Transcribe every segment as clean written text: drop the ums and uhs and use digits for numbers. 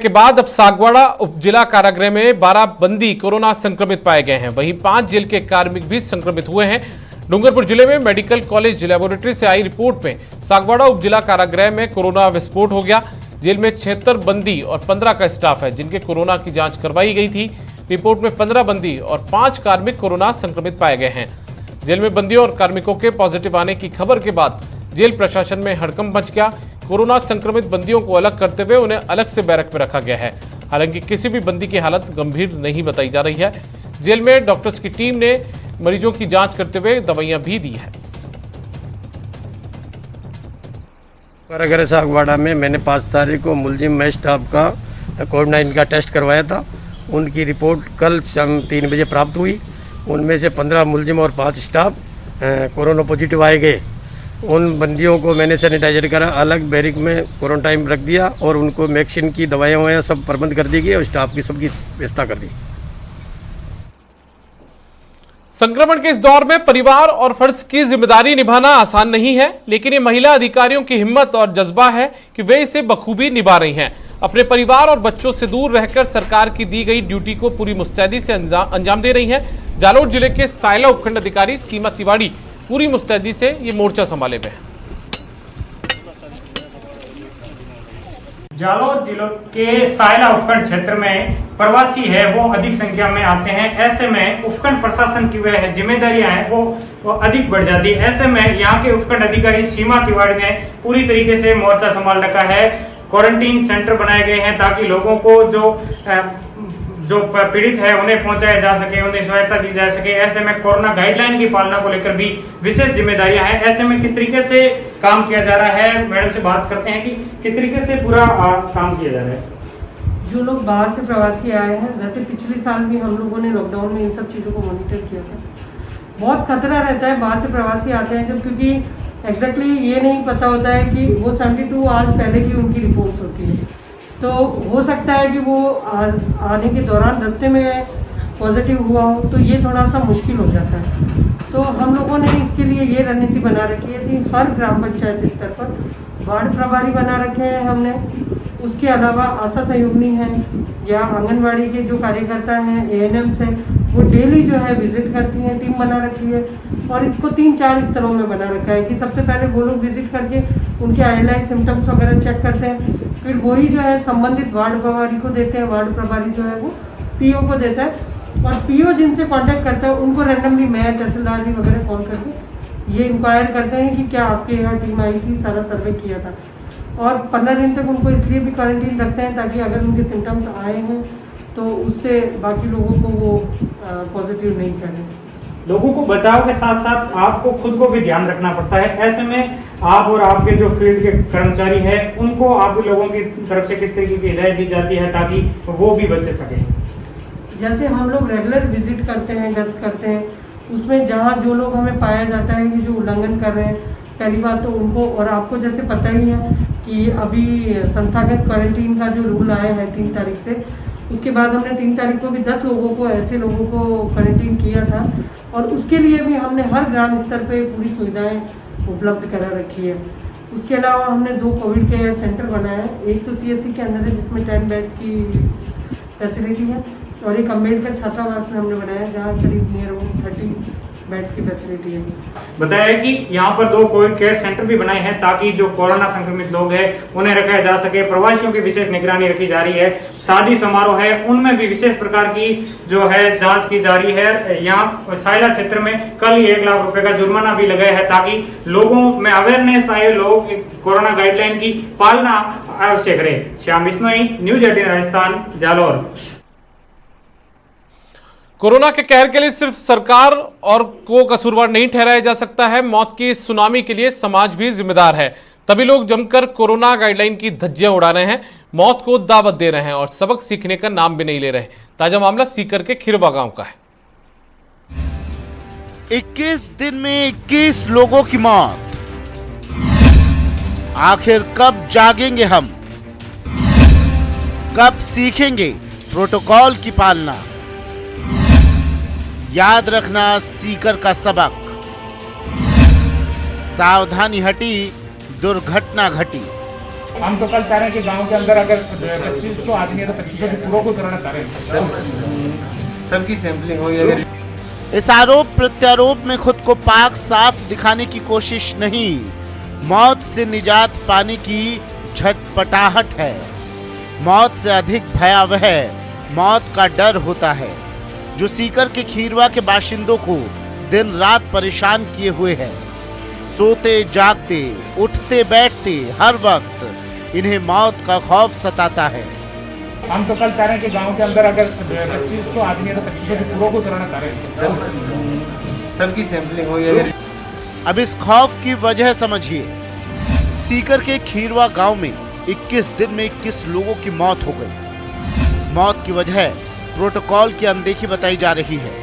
के बाद अब सागवाड़ा उप जिला कारागृह में 12 बंदी कोरोना संक्रमित पाए गए हैं। वहीं 5 जेल के कार्मिक भी संक्रमित हुए हैं। डूंगरपुर जिले में मेडिकल कॉलेज लैबोरेटरी से आई रिपोर्ट में सागवाड़ा उप जिला कारागृह में कोरोना विस्फोट हो गया। जेल में 76 बंदी और 15 का स्टाफ है जिनके कोरोना की जांच करवाई गई थी। रिपोर्ट में 15 बंदी और 5 कार्मिक कोरोना संक्रमित पाए गए हैं। जेल में बंदियों और कार्मिकों के पॉजिटिव आने की खबर के बाद जेल प्रशासन में हड़कंप मच गया। कोरोना संक्रमित बंदियों को अलग करते हुए उन्हें अलग से बैरक में रखा गया है। हालांकि किसी भी बंदी की हालत गंभीर नहीं बताई जा रही है। जेल में डॉक्टर्स की टीम ने मरीजों की जांच करते हुए दवाइयां भी दी है। कारागृह सागवाड़ा में मैंने 5 तारीख को मुलजिम में स्टाफ का कोविड-19 का टेस्ट करवाया था। उनकी रिपोर्ट कल शाम 3 बजे प्राप्त हुई। उनमें से 15 मुलजिम और 5 स्टाफ कोरोना पॉजिटिव आए गए। उन बंदियों को मैंने सैनिटाइजर करा, अलग बैरिक में क्वारंटाइन रख दिया और उनको वैक्सीन की दवाइयाँ सब प्रबंध कर दी गई और स्टाफ की सबकी व्यवस्था कर दी। संक्रमण के इस दौर में परिवार और फर्ज की जिम्मेदारी निभाना आसान नहीं है, लेकिन ये महिला अधिकारियों की हिम्मत और जज्बा है कि वे इसे बखूबी निभा रही हैं। अपने परिवार और बच्चों से दूर रहकर सरकार की दी गई ड्यूटी को पूरी मुस्तैदी से अंजाम दे रही हैं। जालोर जिले के सायला उपखंड अधिकारी सीमा तिवारी पूरी मुस्तैदी से ये मोर्चा संभाले हुए हैं। जालोर जिले के सायला उपखंड क्षेत्र में प्रवासी है वो अधिक संख्या में आते हैं। ऐसे में उपखंड प्रशासन की वह जिम्मेदारियां हैं वो अधिक बढ़ जाती है। ऐसे में यहाँ के उपखंड अधिकारी सीमा तिवारी ने पूरी तरीके से मोर्चा संभाल रखा है। क्वारंटीन सेंटर बनाए गए हैं ताकि लोगों को जो पीड़ित है उन्हें पहुंचाया जा सके, उन्हें सहायता दी जा सके। ऐसे में कोरोना गाइडलाइन की पालना को लेकर भी विशेष जिम्मेदारियां हैं। ऐसे में किस तरीके से काम किया जा रहा है, मैडम से बात करते हैं कि किस तरीके से पूरा काम किया जा रहा है। जो लोग बाहर से प्रवासी आए हैं, वैसे पिछले साल भी हम लोगों ने लॉकडाउन में इन सब चीज़ों को मॉनिटर किया था। बहुत खतरा रहता है बाहर से प्रवासी आते हैं जब, क्योंकि एग्जैक्टली ये नहीं पता होता है कि वो 72 आवर्स पहले की उनकी रिपोर्ट्स होती है। तो हो सकता है कि वो आने के दौरान रास्ते में पॉजिटिव हुआ हो, तो ये थोड़ा सा मुश्किल हो जाता है। तो हम लोगों ने इसके लिए ये रणनीति बना रखी है कि हर ग्राम पंचायत स्तर पर वार्ड प्रभारी बना रखे हैं हमने। उसके अलावा आशा सहयोगिनी हैं या आंगनवाड़ी के जो कार्यकर्ता हैं, ANMs हैं, वो डेली जो है विजिट करती हैं, टीम बना रखी है। और इसको 3-4 स्तरों में बना रखा है कि सबसे पहले वो लोग विजिट करके उनके ILI सिम्टम्स वगैरह चेक करते हैं। फिर वही जो है संबंधित वार्ड प्रभारी को देते हैं। वार्ड प्रभारी जो है वो PO को देता है और PO जिनसे कांटेक्ट करता है उनको रैंडमली मैं तहसीलदार जी वगैरह फोन करके ये इंक्वायर करते हैं कि क्या आपके यहाँ टीम आई थी, सारा सर्वे किया था। और 15 दिन तक उनको इसलिए भी क्वारंटीन रखते हैं ताकि अगर उनके सिम्टम्स आए हैं तो उससे बाकी लोगों को वो पॉजिटिव नहीं करें। लोगों को बचाव के साथ साथ आपको खुद को भी ध्यान रखना पड़ता है। ऐसे में आप और आपके जो फील्ड के कर्मचारी हैं उनको आप लोगों की तरफ से किस तरीके की हिदायत दी जाती है ताकि वो भी बच सके? जैसे हम लोग रेगुलर विजिट करते हैं, गश्त करते हैं, उसमें जहाँ जो लोग हमें पाया जाता है कि जो उल्लंघन कर रहे हैं, पहली बात तो उनको, और आपको जैसे पता ही है कि अभी संस्थागत क्वारंटीन का जो रूल आया है 3 तारीख से, उसके बाद हमने 3 तारीख को भी 10 लोगों को, ऐसे लोगों को क्वारंटीन किया था। और उसके लिए भी हमने हर ग्राम स्तर पे पूरी सुविधाएं उपलब्ध करा रखी है। उसके अलावा हमने 2 कोविड केयर सेंटर बनाए हैं। एक तो CSC के अंदर है जिसमें 10 बेड्स की फैसिलिटी है और एक अम्बेडकर छात्रावास में हमने बनाया है जहाँ करीब नियर 30 बेड्स की फैसिलिटी है। बताया कि यहाँ पर 2 कोविड केयर सेंटर भी बनाए हैं ताकि जो कोरोना संक्रमित लोग हैं उन्हें रखा जा सके। प्रवासियों की विशेष निगरानी रखी जा रही है। शादी समारोह है उनमें भी विशेष प्रकार की जो है जांच की जा रही है। यहाँ सायला क्षेत्र में कल ही 1 लाख रुपए का जुर्माना भी लगाया है ताकि लोगों में अवेयरनेस आए, लोग कोरोना गाइडलाइन की पालना अवश्य करें। श्याम बिश्नोई, न्यूज 18 राजस्थान, जालोर। कोरोना के कहर के लिए सिर्फ सरकार और को कसूरवार नहीं ठहराया जा सकता है। मौत की इस सुनामी के लिए समाज भी जिम्मेदार है। तभी लोग जमकर कोरोना गाइडलाइन की धज्जियां उड़ा रहे हैं, मौत को दावत दे रहे हैं और सबक सीखने का नाम भी नहीं ले रहे। ताजा मामला सीकर के खिरवा गांव का है। 21 दिन में 21 लोगों की मौत। आखिर कब जागेंगे हम? कब सीखेंगे प्रोटोकॉल की पालना? याद रखना सीकर का सबक। सावधानी हटी, दुर्घटना घटी। हम तो कल चाह रहे हैं कि गांव के अंदर अगर 2500 आदमी है तो 2500 की पूरा को कराना चाह रहे हैं। सबकी सैंपलिंग हो गई। इस आरोप प्रत्यारोप में खुद को पाक साफ दिखाने की कोशिश नहीं, मौत से निजात पाने की झटपटाहट है। मौत से अधिक भयावह मौत का डर होता है, जो सीकर के खीरवा के बाशिंदों को दिन रात परेशान किए हुए है। सोते जागते, उठते बैठते हर वक्त इन्हें मौत का खौफ सताता है। हम तो कल चाह रहे हैं कि गांव के अंदर अगर 2500 आदमी है तो 2500 की पूरा को कराना चाह रहे हैं। सबकी सैंपलिंग हो गई। अब इस खौफ की वजह समझिए। सीकर के खीरवा गांव में 21 दिन में 21 लोगों की मौत हो गई। मौत की वजह प्रोटोकॉल की अनदेखी बताई जा रही है।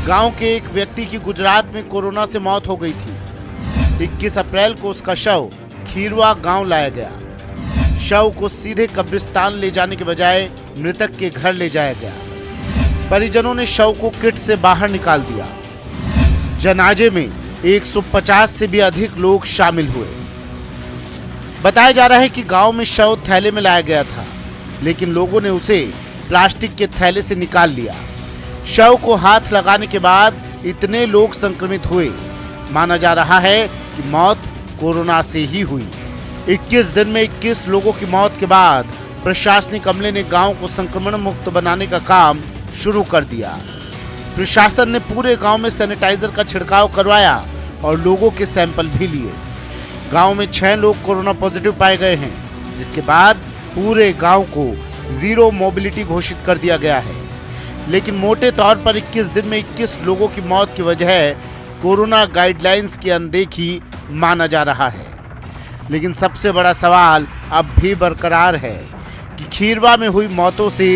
गांव के एक व्यक्ति की गुजरात में कोरोना से मौत हो गई थी। 21 अप्रैल को उसका शव खीरवा गांव लाया गया। शव को सीधे कब्रिस्तान ले जाने के बजाय मृतक के घर ले जाया गया। परिजनों ने शव को किट से बाहर निकाल दिया। जनाजे में 150 से भी अधिक लोग शामिल हुए। बताया जा रहा है कि गांव में शव थैले में लाया गया था, लेकिन लोगों ने उसे प्लास्टिक के थैले से निकाल लिया। शव को हाथ लगाने के बाद इतने लोग संक्रमित हुए। माना जा रहा है कि मौत कोरोना से ही हुई। 21 दिन में 21 लोगों की मौत के बाद प्रशासनिक अमले ने गांव को संक्रमण मुक्त बनाने का काम शुरू कर दिया। प्रशासन ने पूरे गांव में सैनिटाइजर का छिड़काव करवाया और लोगों के सैंपल भी लिए। गांव में 6 लोग कोरोना पॉजिटिव पाए गए हैं, जिसके बाद पूरे गांव को जीरो मोबिलिटी घोषित कर दिया गया है। लेकिन मोटे तौर पर 21 दिन में 21 लोगों की मौत की वजह कोरोना गाइडलाइंस की अनदेखी माना जा रहा है। लेकिन सबसे बड़ा सवाल अब भी बरकरार है कि खीरवा में हुई मौतों से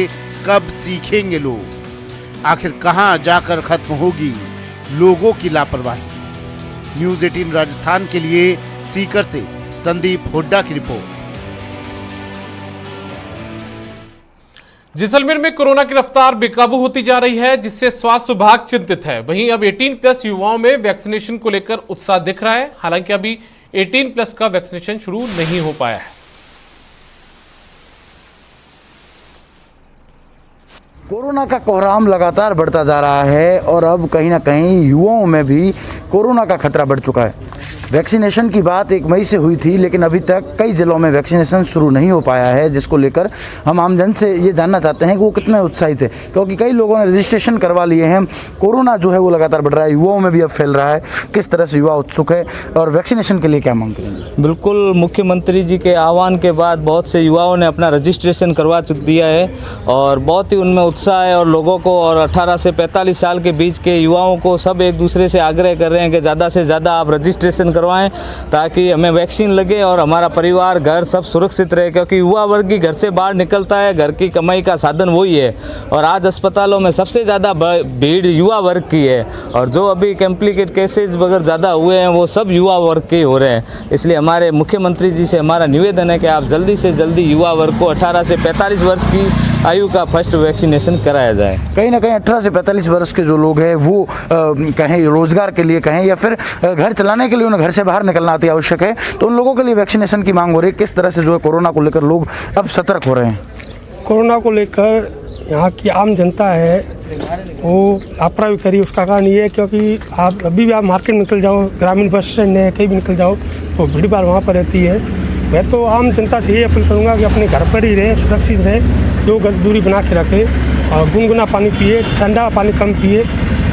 कब सीखेंगे लोग। आखिर कहां जाकर खत्म होगी लोगों की लापरवाही। न्यूज़ 18 राजस्थान के लिए सीकर से संदीप हुड्डा की रिपोर्ट। जैसलमेर में कोरोना की रफ्तार बेकाबू होती जा रही है, जिससे स्वास्थ्य विभाग चिंतित है। वहीं अब 18+ युवाओं में वैक्सीनेशन को लेकर उत्साह दिख रहा है। हालांकि अभी 18+ का वैक्सीनेशन शुरू नहीं हो पाया है। कोरोना का कोहराम लगातार बढ़ता जा रहा है और अब कहीं ना कहीं युवाओं में भी कोरोना का खतरा बढ़ चुका है। वैक्सीनेशन की बात 1 मई से हुई थी, लेकिन अभी तक कई जिलों में वैक्सीनेशन शुरू नहीं हो पाया है, जिसको लेकर हम आमजन से ये जानना चाहते हैं कि वो कितने उत्साहित है, क्योंकि कई लोगों ने रजिस्ट्रेशन करवा लिए हैं। कोरोना जो है वो लगातार बढ़ रहा है, युवाओं में भी अब फैल रहा है। किस तरह से युवा उत्सुक है और वैक्सीनेशन के लिए क्या मांग करेंगे? बिल्कुल, मुख्यमंत्री जी के आह्वान के बाद बहुत से युवाओं ने अपना रजिस्ट्रेशन करवा दिया है और बहुत ही उनमें उत्साह है। और लोगों को और 18 से 45 साल के बीच के युवाओं को सब एक दूसरे से आग्रह कर रहे हैं कि ज़्यादा से ज़्यादा आप रजिस्ट्रेशन करवाएं, ताकि हमें वैक्सीन लगे और हमारा परिवार, घर सब सुरक्षित रहे। क्योंकि युवा वर्ग ही घर से बाहर निकलता है, घर की कमाई का साधन वही है। और आज अस्पतालों में सबसे ज़्यादा भीड़ युवा वर्ग की है और जो अभी कॉम्प्लिकेट केसेज वगैरह ज़्यादा हुए हैं वो सब युवा वर्ग के हो रहे हैं। इसलिए हमारे मुख्यमंत्री जी से हमारा निवेदन है कि आप जल्दी से जल्दी युवा वर्ग को 18 से 45 वर्ष की आयु का फर्स्ट वैक्सीनेशन कराया जाए। कहीं ना कहीं 18 से 45 वर्ष के जो लोग हैं वो कहें रोजगार के लिए कहें या फिर घर चलाने के लिए उन्हें घर से बाहर निकलना अति आवश्यक है, तो उन लोगों के लिए वैक्सीनेशन की मांग हो रही है। किस तरह से जो है कोरोना को लेकर लोग अब सतर्क हो रहे हैं? कोरोना को लेकर यहाँ की आम जनता है वो लापरवाही करी। उसका कारण ये है क्योंकि आप अभी भी आप मार्केट में निकल जाओ, ग्रामीण बस स्टैंड है, कहीं भी निकल जाओ तो भीड़ भाड़ वहाँ पर रहती है। मैं तो आम जनता से ये अपील करूँगा कि अपने घर पर ही रहे, सुरक्षित रहे, 2 गज दूरी बना के रखे और गुनगुना पानी पिए, ठंडा पानी कम पिए।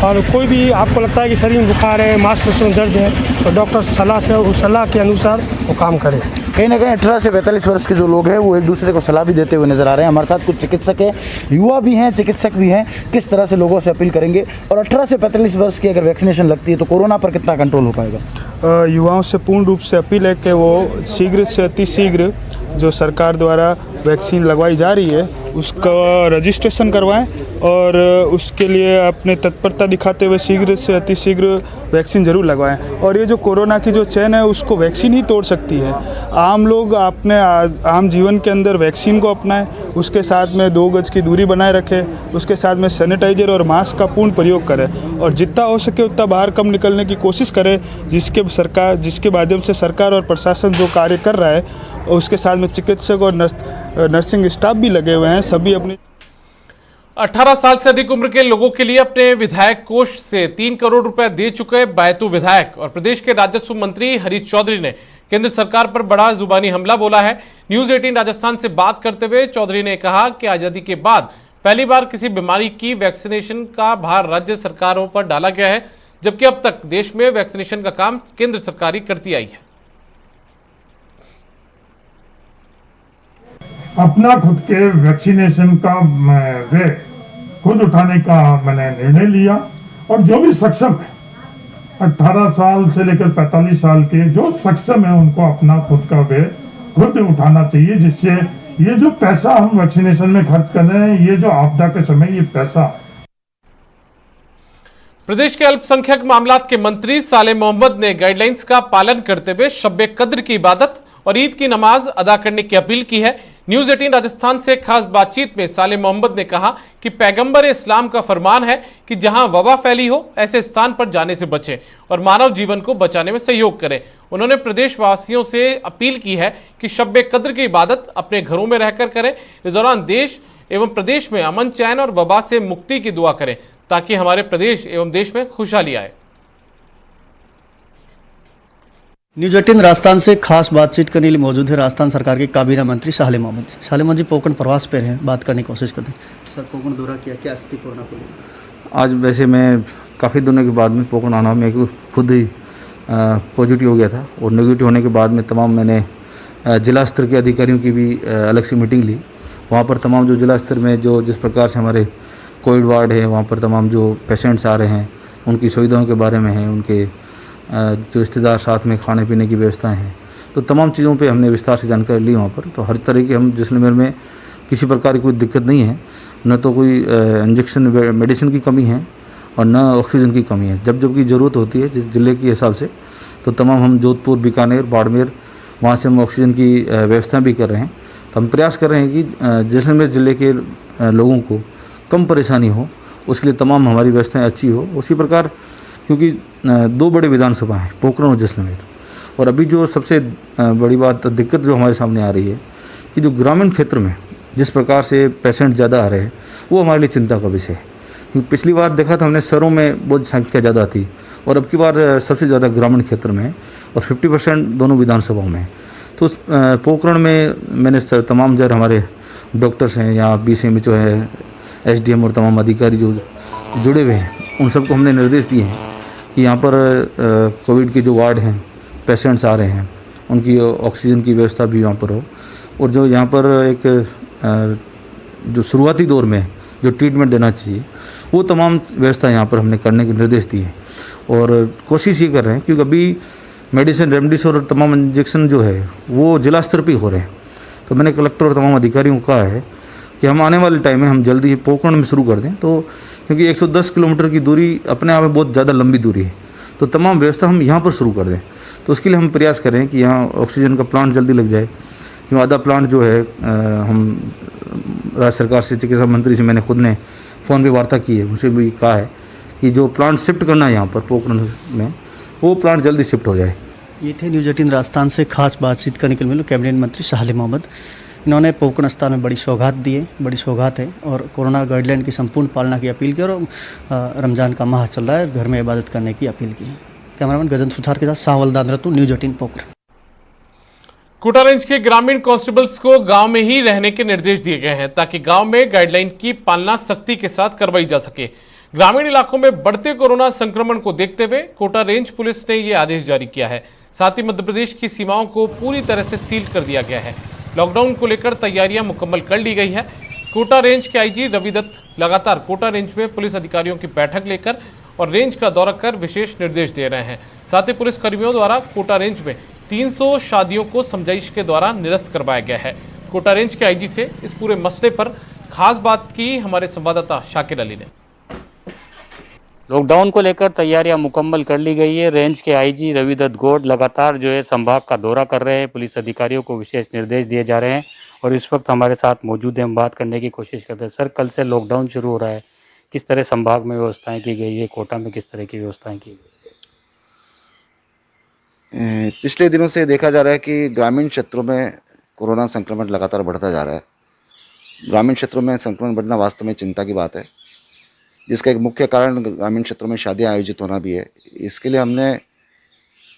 और कोई भी आपको लगता है कि शरीर में बुखार है, मांसपेशियों में दर्द है, तो डॉक्टर से सलाह से उस सलाह के अनुसार वो काम करें। कहीं ना कहीं 18 से 45 वर्ष के जो लोग हैं वो एक दूसरे को सलाह भी देते हुए नजर आ रहे हैं। हमारे साथ कुछ चिकित्सक हैं, युवा भी हैं, चिकित्सक भी हैं। किस तरह से लोगों से अपील करेंगे और 18 से 45 वर्ष की अगर वैक्सीनेशन लगती है तो कोरोना पर कितना कंट्रोल हो पाएगा? युवाओं से पूर्ण रूप से अपील है कि वो शीघ्र से अति शीघ्र जो सरकार द्वारा वैक्सीन लगवाई जा रही है उसका रजिस्ट्रेशन करवाएं और उसके लिए अपने तत्परता दिखाते हुए शीघ्र से अति शीघ्र वैक्सीन ज़रूर लगवाएं। और ये जो कोरोना की जो चेन है उसको वैक्सीन ही तोड़ सकती है। आम लोग अपने आम जीवन के अंदर वैक्सीन को अपनाएं, उसके साथ में 2 गज की दूरी बनाए रखें, उसके साथ में सैनिटाइजर और मास्क का पूर्ण प्रयोग करें और जितना हो सके उतना बाहर कम निकलने की कोशिश करें, जिसके माध्यम से सरकार और प्रशासन जो कार्य कर रहा है और उसके साथ में चिकित्सक और नर्सिंग स्टाफ भी लगे हुए हैं। सभी अपनी 18 साल से अधिक उम्र के लोगों के लिए अपने विधायक कोष से 3 करोड़ रुपए दे चुके बैतू विधायक और प्रदेश के राजस्व मंत्री हरीश चौधरी ने केंद्र सरकार पर बड़ा जुबानी हमला बोला है। न्यूज़ 18 राजस्थान से बात करते हुए चौधरी ने कहा कि आजादी के बाद पहली बार किसी बीमारी की वैक्सीनेशन का भार राज्य सरकारों पर डाला गया है, जबकि अब तक देश में वैक्सीनेशन का काम केंद्र सरकार ही करती आई है। अपना खुद के वैक्सीनेशन का वे खुद उठाने का मैंने निर्णय लिया और जो भी सक्षम है 18 साल से लेकर 45 साल के जो सक्षम है उनको अपना खुद का वे खुद उठाना चाहिए, जिससे ये जो पैसा हम वैक्सीनेशन में खर्च कर रहे हैं, ये जो आपदा के समय ये पैसा। प्रदेश के अल्पसंख्यक मामलात के मंत्री साले मोहम्मद ने गाइडलाइंस का पालन करते हुए शब्बे कद्र की इबादत और ईद की नमाज अदा करने की अपील की है। न्यूज़ 18 राजस्थान से खास बातचीत में साले मोहम्मद ने कहा कि पैगंबर इस्लाम का फरमान है कि जहां वबा फैली हो ऐसे स्थान पर जाने से बचें और मानव जीवन को बचाने में सहयोग करें। उन्होंने प्रदेशवासियों से अपील की है कि शब्बे कद्र की इबादत अपने घरों में रहकर करें। इस दौरान देश एवं प्रदेश में अमन चैन और वबा से मुक्ति की दुआ करें ताकि हमारे प्रदेश एवं देश में खुशहाली आए। न्यूज़ 18 राजस्थान से खास बातचीत करने के लिए मौजूद है राजस्थान सरकार के काबीना मंत्री साले मोहम्मद। साले मोहम्मद जी पोखरण प्रवास पर हैं, बात करने की कोशिश करते हैं। सर पोखरण दौरा किया, क्या स्थिति कोरोना को लेकर? आज वैसे मैं काफ़ी दिनों के बाद में पोखरण आना मैं खुद ही पॉजिटिव हो गया था और नेगेटिव होने के बाद में तमाम मैंने जिला स्तर के अधिकारियों की भी अलग से मीटिंग ली। वहाँ पर तमाम जो जिला स्तर में जो जिस प्रकार से हमारे कोविड वार्ड है, वहाँ पर तमाम जो पेशेंट्स आ रहे हैं उनकी सुविधाओं के बारे में है, उनके जो रिश्तेदार साथ में खाने पीने की व्यवस्थाएं हैं, तो तमाम चीज़ों पे हमने विस्तार से जानकारी ली वहाँ पर। तो हर तरह की हम जैसलमेर में किसी प्रकार की कोई दिक्कत नहीं है, न तो कोई इंजेक्शन मेडिसिन की कमी है और न ऑक्सीजन की कमी है। जब जब की ज़रूरत होती है जिस ज़िले के हिसाब से, तो तमाम हम जोधपुर, बीकानेर, बाड़मेर वहाँ से हम ऑक्सीजन की व्यवस्था भी कर रहे हैं। तो हम प्रयास कर रहे हैं कि जैसलमेर ज़िले के लोगों को कम परेशानी हो, उसके लिए तमाम हमारी व्यवस्थाएँ अच्छी हो। उसी प्रकार क्योंकि 2 बड़े विधानसभा हैं, पोखरण और जैसलमेर, और अभी जो सबसे बड़ी बात दिक्कत जो हमारे सामने आ रही है कि जो ग्रामीण क्षेत्र में जिस प्रकार से पेशेंट ज़्यादा आ रहे हैं वो हमारे लिए चिंता का विषय है। क्योंकि पिछली बार देखा था हमने शहरों में बहुत संख्या ज़्यादा थी और अब की बार सबसे ज़्यादा ग्रामीण क्षेत्र में और 50% दोनों विधानसभाओं में। तो पोखरण में मैंने तमाम जर हमारे डॉक्टर्स हैं या BCMHO है, SDM और तमाम अधिकारी जो जुड़े हुए हैं, उन सबको हमने निर्देश दिए हैं कि यहाँ पर कोविड के जो वार्ड हैं, पेशेंट्स आ रहे हैं, उनकी ऑक्सीजन की व्यवस्था भी यहाँ पर हो और जो यहाँ पर एक जो शुरुआती दौर में जो ट्रीटमेंट देना चाहिए वो तमाम व्यवस्था यहाँ पर हमने करने के निर्देश दिए हैं। और कोशिश ये कर रहे हैं क्योंकि अभी मेडिसिन, रेमडेसिविर और तमाम इंजेक्शन जो है वो जिला स्तर पर ही हो रहे हैं। तो मैंने कलेक्टर और तमाम अधिकारियों को कहा है कि हम आने वाले टाइम में हम जल्दी ही पोखरण में शुरू कर दें। तो क्योंकि 110 किलोमीटर की दूरी अपने आप में बहुत ज़्यादा लंबी दूरी है, तो तमाम व्यवस्था हम यहाँ पर शुरू कर दें। तो उसके लिए हम प्रयास करें कि यहाँ ऑक्सीजन का प्लांट जल्दी लग जाए। क्योंकि आधा प्लांट जो है हम राज्य सरकार से, चिकित्सा मंत्री से मैंने खुद ने फ़ोन पे वार्ता की है, उनसे भी कहा है कि जो प्लांट शिफ्ट करना है यहाँ पर पोखरण में, वो प्लांट जल्दी शिफ्ट हो जाए। ये थे न्यूज़ 18 राजस्थान से खास बातचीत करने के लिए मिले कैबिनेट मंत्री साले मोहम्मद। इन्होंने पोखरण स्थान में बड़ी सौगात दी है, बड़ी सौगात है और कोरोना गाइडलाइन की संपूर्ण पालना की अपील की और रमज़ान का माह चल रहा है, घर में इबादत करने की अपील की है। कैमरामैन गजन सुथार के साथ सावल दादरतु, न्यूज़ 18 पोखरण। कोटा रेंज के ग्रामीण कांस्टेबल्स को गांव में ही रहने के निर्देश दिए गए हैं ताकि गांव में गाइडलाइन की पालना सख्ती के साथ करवाई जा सके। ग्रामीण इलाकों में बढ़ते कोरोना संक्रमण को देखते हुए कोटा रेंज पुलिस ने यह आदेश जारी किया है। साथ ही मध्य प्रदेश की सीमाओं को पूरी तरह से सील कर दिया गया है। लॉकडाउन को लेकर तैयारियां मुकम्मल कर ली गई है। कोटा रेंज के IG रवि दत्त लगातार कोटा रेंज में पुलिस अधिकारियों की बैठक लेकर और रेंज का दौरा कर विशेष निर्देश दे रहे हैं। साथ ही पुलिस कर्मियों द्वारा कोटा रेंज में 300 शादियों को समझाइश के द्वारा निरस्त करवाया गया है। कोटा रेंज के IG से इस पूरे मसले पर खास बात की हमारे संवाददाता शाकिर अली ने। लॉकडाउन को लेकर तैयारियां मुकम्मल कर ली गई है। रेंज के आईजी रविदत्त गौड़ लगातार जो है संभाग का दौरा कर रहे हैं। पुलिस अधिकारियों को विशेष निर्देश दिए जा रहे हैं और इस वक्त हमारे साथ मौजूद हैं। हम बात करने की कोशिश करते हैं। सर, कल से लॉकडाउन शुरू हो रहा है, किस तरह संभाग में व्यवस्थाएं की गई है, कोटा में किस तरह की व्यवस्थाएं की गई? पिछले दिनों से देखा जा रहा है कि ग्रामीण क्षेत्रों में कोरोना संक्रमण लगातार बढ़ता जा रहा है। ग्रामीण क्षेत्रों में संक्रमण बढ़ना वास्तव में चिंता की बात है, जिसका एक मुख्य कारण ग्रामीण क्षेत्रों में शादियां आयोजित होना भी है। इसके लिए हमने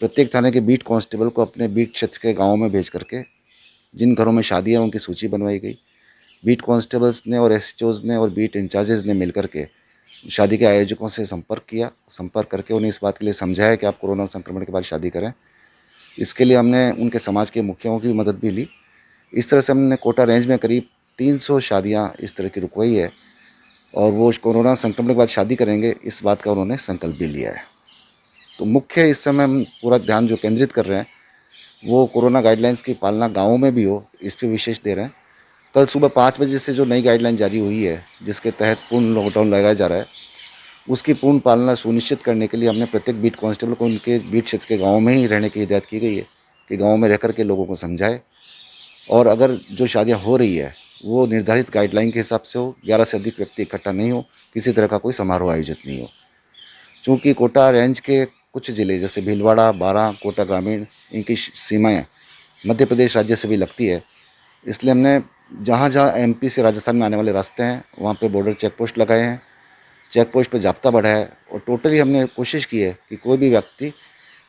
प्रत्येक थाने के बीट कांस्टेबल को अपने बीट क्षेत्र के गांवों में भेज करके जिन घरों में शादियां उनकी सूची बनवाई गई। बीट कांस्टेबल्स ने और एसएचओज ने और बीट इंचार्जेस ने मिलकर के शादी के आयोजकों से संपर्क करके उन्हें इस बात के लिए समझाया कि आप कोरोना संक्रमण के बाद शादी करें। इसके लिए हमने उनके समाज के मुखियाओं की मदद भी ली। इस तरह से हमने कोटा रेंज में करीब 300 शादियां इस तरह की रुकवाई है और वो कोरोना संक्रमण के बाद शादी करेंगे, इस बात का उन्होंने संकल्प भी लिया है। तो मुख्य इस समय हम पूरा ध्यान जो केंद्रित कर रहे हैं वो कोरोना गाइडलाइंस की पालना गाँवों में भी हो, इस पर विशेष दे रहे हैं। कल सुबह 5 बजे से जो नई गाइडलाइन जारी हुई है, जिसके तहत पूर्ण लॉकडाउन लगाया जा रहा है, उसकी पूर्ण पालना सुनिश्चित करने के लिए हमने प्रत्येक बीट कांस्टेबल को उनके बीट क्षेत्र के गाँव में ही रहने की हिदायत की गई है कि गाँव में रह कर के लोगों को समझाए और अगर जो शादियाँ हो रही है वो निर्धारित गाइडलाइन के हिसाब से हो, 11 से अधिक व्यक्ति इकट्ठा नहीं हो, किसी तरह का कोई समारोह आयोजित नहीं हो। चूँकि कोटा रेंज के कुछ ज़िले जैसे भीलवाड़ा, बारां, कोटा ग्रामीण, इनकी सीमाएँ मध्य प्रदेश राज्य से भी लगती है, इसलिए हमने जहाँ जहाँ एमपी से राजस्थान में आने वाले रास्ते हैं वहाँ पे बॉर्डर चेक पोस्ट लगाए हैं, चेक पोस्ट पे जाब्ता बढ़ा है और टोटली हमने कोशिश की है कि कोई भी व्यक्ति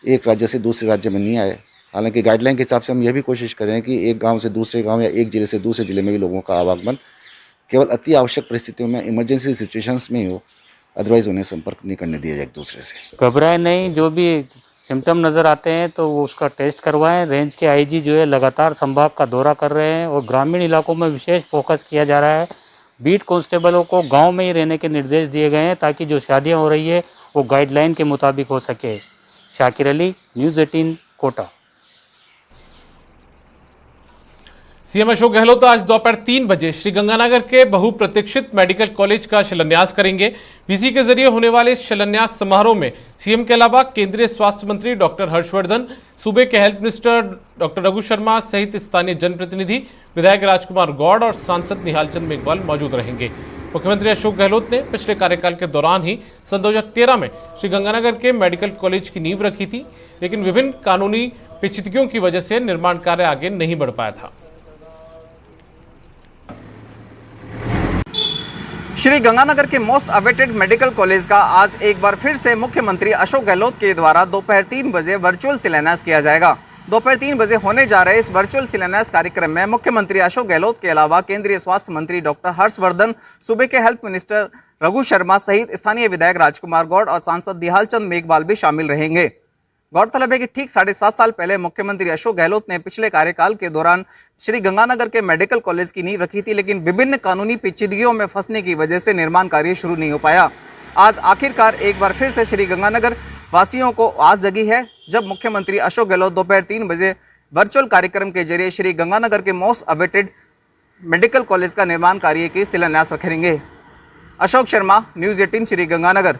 एक राज्य से दूसरे राज्य में नहीं आए। हालांकि गाइडलाइन के हिसाब से हम यह भी कोशिश करें कि एक गांव से दूसरे गांव या एक ज़िले से दूसरे ज़िले में भी लोगों का आवागमन केवल अति आवश्यक परिस्थितियों में, इमरजेंसी सिचुएशंस में ही हो, अदरवाइज़ उन्हें संपर्क नहीं करने दिया जाए एक दूसरे से। घबराए नहीं, जो भी सिम्टम नज़र आते हैं तो वो उसका टेस्ट करवाएं। रेंज के आईजी जो है लगातार संभाग का दौरा कर रहे हैं और ग्रामीण इलाकों में विशेष फोकस किया जा रहा है। बीट कांस्टेबलों को गांव में ही रहने के निर्देश दिए गए हैं ताकि जो शादियां हो रही है वो गाइडलाइन के मुताबिक हो सके। शाकिर अली, न्यूज़ 18, कोटा। सीएम अशोक गहलोत आज दोपहर 3 बजे श्रीगंगानगर के बहुप्रतीक्षित मेडिकल कॉलेज का शिलान्यास करेंगे। वीसी के जरिए होने वाले इस शिलान्यास समारोह में सीएम के अलावा केंद्रीय स्वास्थ्य मंत्री डॉक्टर हर्षवर्धन, सूबे के health minister doctor Raghu Sharma सहित स्थानीय जनप्रतिनिधि, विधायक राजकुमार गौड़ और सांसद निहालचंद मेघवाल मौजूद रहेंगे। मुख्यमंत्री अशोक गहलोत ने पिछले कार्यकाल के दौरान ही सन 2013 में श्रीगंगानगर के मेडिकल कॉलेज की नींव रखी थी, लेकिन विभिन्न कानूनी पेचीदगियों की वजह से निर्माण कार्य आगे नहीं बढ़ पाया था। श्री गंगानगर के मोस्ट अवेटेड मेडिकल कॉलेज का आज एक बार फिर से मुख्यमंत्री अशोक गहलोत के द्वारा दोपहर 3 बजे वर्चुअल शिलान्यास किया जाएगा। दोपहर 3 बजे होने जा रहे इस वर्चुअल शिलान्यास कार्यक्रम में मुख्यमंत्री अशोक गहलोत के अलावा केंद्रीय स्वास्थ्य मंत्री डॉक्टर हर्षवर्धन, सूबे के हेल्थ मिनिस्टर रघु शर्मा सहित स्थानीय विधायक राजकुमार गौड़ और सांसद निहालचंद मेघवाल भी शामिल रहेंगे। गौरतलब है कि ठीक 7.5 साल पहले मुख्यमंत्री अशोक गहलोत ने पिछले कार्यकाल के दौरान श्री गंगानगर के मेडिकल कॉलेज की नींव रखी थी, लेकिन विभिन्न कानूनी पेचीदगियों में फंसने की वजह से निर्माण कार्य शुरू नहीं हो पाया। आज आखिरकार एक बार फिर से श्री गंगानगर वासियों को आस जगी है, जब मुख्यमंत्री अशोक गहलोत दोपहर 3 बजे वर्चुअल कार्यक्रम के जरिए श्री गंगानगर के मोस्ट अवेटेड मेडिकल कॉलेज का निर्माण कार्य की शिलान्यास रखेंगे। अशोक शर्मा, न्यूज़ 18, श्री गंगानगर।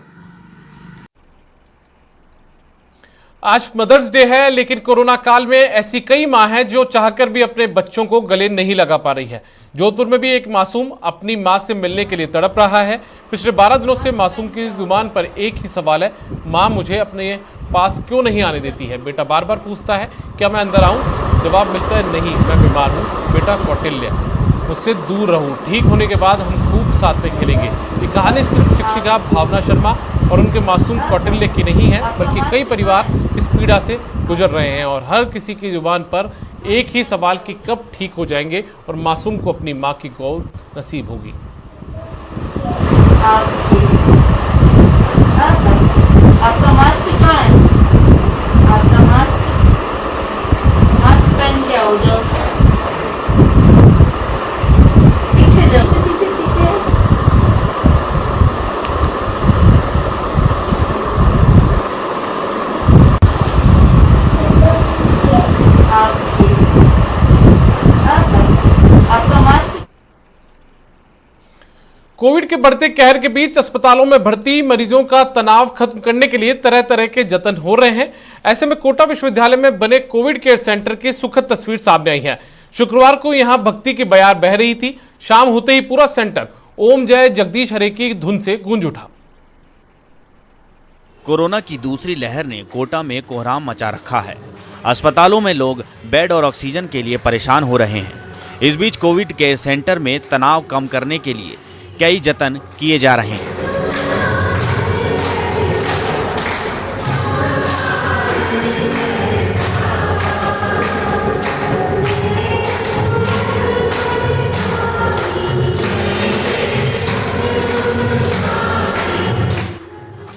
आज मदर्स डे है, लेकिन कोरोना काल में ऐसी कई मां हैं जो चाहकर भी अपने बच्चों को गले नहीं लगा पा रही है। जोधपुर में भी एक मासूम अपनी मां से मिलने के लिए तड़प रहा है। पिछले 12 दिनों से मासूम की जुबान पर एक ही सवाल है, मां मुझे अपने पास क्यों नहीं आने देती है। बेटा बार बार पूछता है, क्या मैं अंदर आऊं? जवाब मिलता है, नहीं, मैं बीमार हूं, बेटा कौटिल्य, मुझसे दूर रहूं, ठीक होने के बाद हम खूब साथ में खेलेंगे। ये कहानी सिर्फ शिक्षिका भावना शर्मा और उनके मासूम कौटिल्य की नहीं है, बल्कि कई परिवार इस पीड़ा से गुजर रहे हैं और हर किसी की जुबान पर एक ही सवाल कि कब ठीक हो जाएंगे और मासूम को अपनी मां की गोद नसीब होगी। आपका मास्क कहाँ है? आपका मास्क पहन के आओ, जाओ पीछे जाओ, पीछे पीछे। कोविड के बढ़ते कहर के बीच अस्पतालों में भर्ती मरीजों का तनाव खत्म करने के लिए तरह तरह के जतन हो रहे हैं। ऐसे में कोटा विश्वविद्यालय में बने कोविड केयर सेंटर की सुखद तस्वीर सामने आई है। शुक्रवार को यहां भक्ति की बयार बह रही थी। शाम होते ही पूरा सेंटर ओम जय जगदीश हरे की धुन से गूंज उठा। कोरोना की दूसरी लहर ने कोटा में कोहराम मचा रखा है। अस्पतालों में लोग बेड और ऑक्सीजन के लिए परेशान हो रहे हैं। इस बीच कोविड केयर सेंटर में तनाव कम करने के लिए कई जतन किए जा रहे हैं।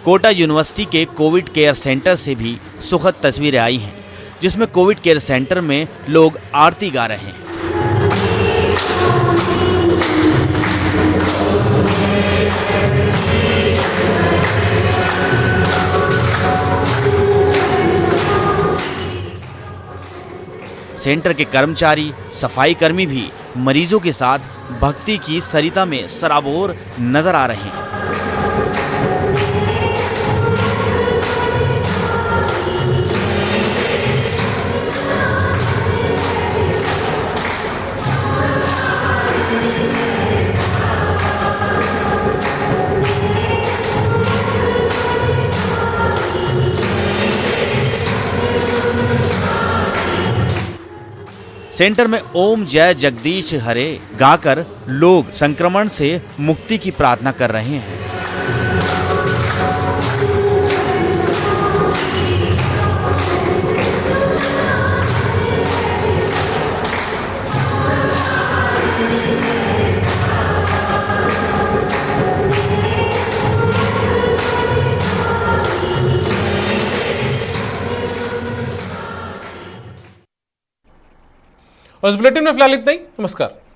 कोटा यूनिवर्सिटी के कोविड केयर सेंटर से भी सुखद तस्वीरें आई हैं, जिसमें कोविड केयर सेंटर में लोग आरती गा रहे हैं। सेंटर के कर्मचारी, सफाई कर्मी भी मरीजों के साथ भक्ति की सरिता में सराबोर नजर आ रहे हैं। सेंटर में ओम जय जगदीश हरे गाकर लोग संक्रमण से मुक्ति की प्रार्थना कर रहे हैं। और इस बुलेटिन में फिलहाल इतना ही। नमस्कार।